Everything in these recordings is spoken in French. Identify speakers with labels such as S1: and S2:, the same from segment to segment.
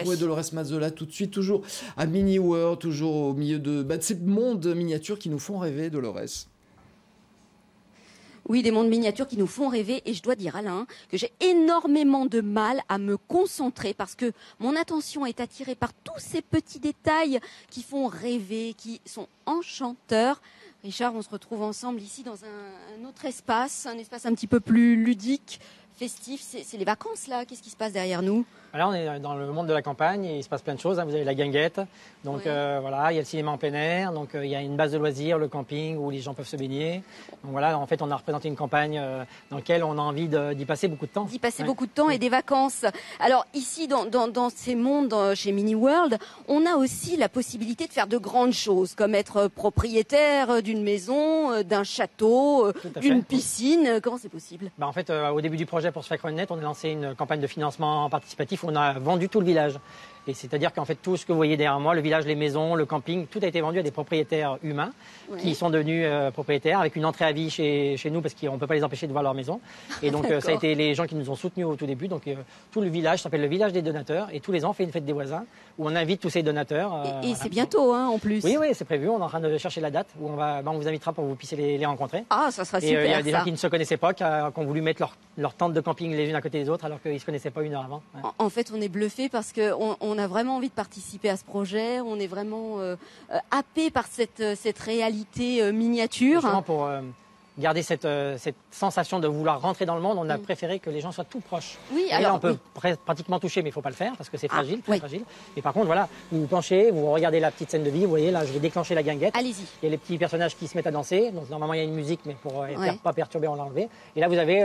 S1: retrouver Dolores Mazzola tout de suite, toujours à Mini World, toujours au milieu de ces mondes miniatures qui nous font rêver, Dolores.
S2: Oui, des mondes miniatures qui nous font rêver. Et je dois dire, Alain, que j'ai énormément de mal à me concentrer parce que mon attention est attirée par tous ces petits détails qui font rêver, qui sont enchanteurs. Richard, on se retrouve ensemble ici dans un autre espace, un espace un petit peu plus ludique, festif. C'est les vacances, là. Qu'est-ce qui se passe derrière nous?
S3: Là, on est dans le monde de la campagne et il se passe plein de choses. Vous avez la guinguette, donc voilà, il y a le cinéma en plein air, donc il y a une base de loisirs, le camping où les gens peuvent se baigner. Donc voilà, en fait, on a représenté une campagne dans laquelle on a envie d'y passer beaucoup de temps.
S2: D'y passer beaucoup de temps et des vacances. Alors ici, dans ces mondes, chez Mini World, on a aussi la possibilité de faire de grandes choses, comme être propriétaire d'une maison, d'un château, d'une piscine. Comment c'est possible?
S3: En fait, au début du projet pour se faire connaître, on a lancé une campagne de financement participatif. On a vendu tout le village. Et c'est-à-dire qu'en fait, tout ce que vous voyez derrière moi, le village, les maisons, le camping, tout a été vendu à des propriétaires humains qui sont devenus propriétaires avec une entrée à vie chez nous parce qu'on ne peut pas les empêcher de voir leur maison. Et donc, ça a été les gens qui nous ont soutenus au tout début. Donc, tout le village s'appelle le village des donateurs. Et tous les ans, on fait une fête des voisins où on invite tous ces donateurs.
S2: Et c'est bientôt, hein, en plus.
S3: Oui, c'est prévu. On est en train de chercher la date où on vous invitera pour que vous puissiez les rencontrer.
S2: Ah, ça sera super.
S3: Et il y a des gens qui ne se connaissaient pas, qui ont voulu mettre leur tente de camping les unes à côté des autres alors qu'ils ne se connaissaient pas une heure avant. Ouais.
S2: En fait, on est bluffé parce qu'on a vraiment envie de participer à ce projet. On est vraiment happé par cette réalité miniature.
S3: Justement pour garder cette sensation de vouloir rentrer dans le monde, on a préféré que les gens soient tout proches.
S2: Oui,
S3: alors là, on peut pratiquement toucher, mais il ne faut pas le faire parce que c'est fragile, très fragile. Mais par contre, voilà, vous vous penchez, vous regardez la petite scène de vie. Vous voyez, là, je vais déclencher la guinguette.
S2: Allez-y.
S3: Il y a les petits personnages qui se mettent à danser. Donc normalement, il y a une musique, mais pour ne pas perturber, on l'a enlevé. Et là, vous avez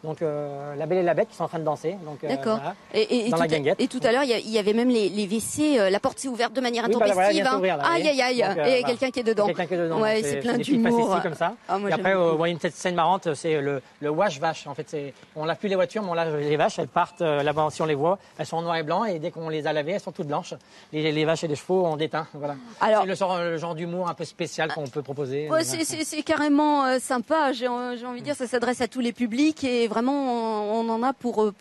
S3: la Belle et la Bête qui sont en train de danser.
S2: D'accord.
S3: Voilà, dans la guinguette.
S2: Et tout à l'heure, il y avait même les WC. La porte s'est ouverte de manière intempestive.
S3: Aïe,
S2: aïe, aïe. Et quelqu'un qui est dedans.
S3: Ouais,
S2: c'est plein d'humour.
S3: comme ça.
S2: Et
S3: après, vous voyez une petite scène marrante, c'est le wash vache. En fait, on lave plus les voitures, mais on lave les vaches. Elles partent là-bas, si on les voit, elles sont en noir et blanc, et dès qu'on les a lavées, elles sont toutes blanches. Les vaches et les chevaux, on déteint. Voilà. C'est le genre d'humour un peu spécial qu'on peut proposer.
S2: Ouais, c'est carrément sympa. J'ai envie de dire, ça s'adresse à tous les publics et vraiment, on en a pour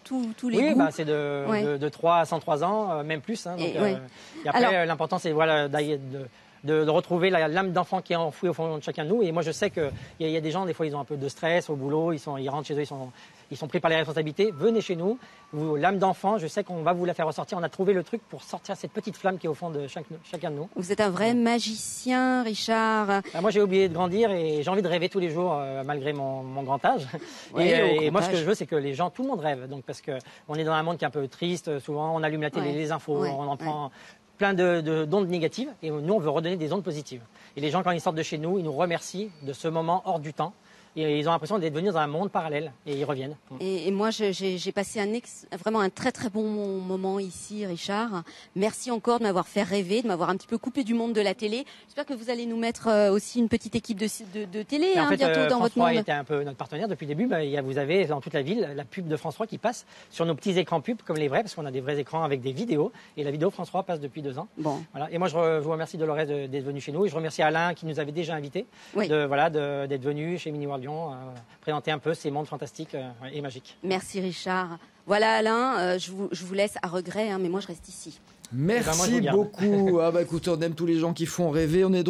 S2: tous les goûts.
S3: Oui, c'est de 3 à 103 ans, même plus. Hein, et après, l'important, c'est de retrouver l'âme d'enfant qui est enfouie au fond de chacun de nous. Et moi, je sais qu'il y a des gens, des fois, ils ont un peu de stress au boulot, ils rentrent chez eux, ils sont pris par les responsabilités. Venez chez nous, l'âme d'enfant, je sais qu'on va vous la faire ressortir. On a trouvé le truc pour sortir cette petite flamme qui est au fond de chacun de nous.
S2: Vous êtes un vrai magicien, Richard.
S3: Moi, j'ai oublié de grandir et j'ai envie de rêver tous les jours, malgré mon grand âge. Et moi, ce que je veux, c'est que les gens, tout le monde rêve. Donc, parce qu'on est dans un monde qui est un peu triste. Souvent, on allume la télé, les infos, on en prend plein d'ondes négatives et nous on veut redonner des ondes positives. Et les gens quand ils sortent de chez nous, ils nous remercient de ce moment hors du temps et ils ont l'impression d'être venus dans un monde parallèle et ils reviennent.
S2: Et moi j'ai passé vraiment un très très bon moment ici, Richard. Merci encore de m'avoir fait rêver, de m'avoir un petit peu coupé du monde de la télé. J'espère que vous allez nous mettre aussi une petite équipe de télé
S3: en fait,
S2: bientôt dans votre monde.
S3: France 3 était un peu notre partenaire depuis le début. Vous avez dans toute la ville la pub de France 3 qui passe sur nos petits écrans pubs comme les vrais parce qu'on a des vrais écrans avec des vidéos et la vidéo France 3 passe depuis 2 ans.
S2: Bon.
S3: Voilà. Et moi je vous remercie Dolores d'être venu chez nous et je remercie Alain qui nous avait déjà invités d'être venu chez Mini World Lyon présenter un peu ces mondes fantastiques et magiques.
S2: Merci Richard. Voilà Alain, je vous laisse à regret, mais moi je reste ici.
S1: Merci beaucoup. Écoutez, on aime tous les gens qui font rêver. On est